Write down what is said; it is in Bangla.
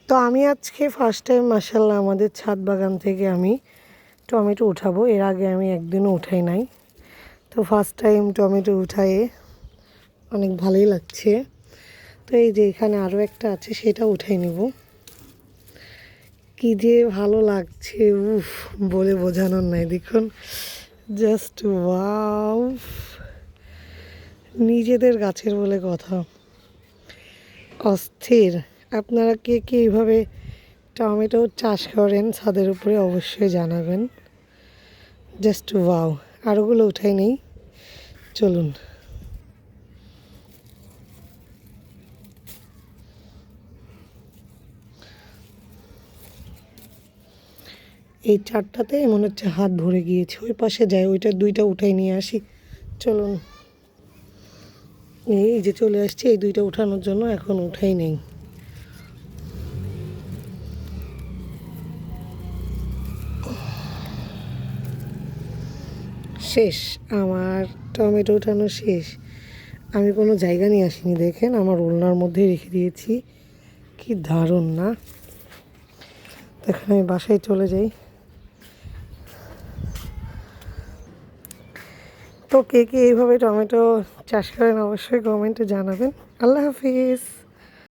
তো আমি আজকে ফার্স্ট টাইম মাশাআল্লাহ আমাদের ছাদ বাগান থেকে আমি টমেটো উঠাবো। এর আগে আমি একদিনও উঠাই নাই। তো ফার্স্ট টাইম টমেটো উঠায়ে অনেক ভালোই লাগছে। তো এই যে এখানে আরও একটা আছে, সেটা উঠাই নেব। কি যে ভালো লাগছে, উফ, বলে বোঝানোর নাই। দেখুন, জাস্ট ওয়াও, নিজেদের গাছের বলে কথা, অস্থির। আপনারা কে কে এইভাবে টমেটো চাষ করেন ছাদের উপরে অবশ্যই জানাবেন। Just wow. আরোগুলো উঠাই নেই, চলুন। এই চারটাতে মনে হচ্ছে হাত ভরে গিয়েছে। ওই পাশে যাই, ওইটা দুইটা উঠাই নিয়ে আসি, চলুন। এই যে চলে আসছি এই দুইটা উঠানোর জন্য, এখন উঠাই নেই। শেষ আমার টমেটো উঠানো শেষ। আমি কোনো জায়গা নিয়ে আসিনি, দেখেন আমার ওলনার মধ্যেই রেখে দিয়েছি। কি দারুণ না? দেখেন আমি বাসায় চলে যাই। তো কে কে এইভাবে টমেটো চাষ করেন অবশ্যই কমেন্টে জানাবেন। আল্লাহ হাফিজ।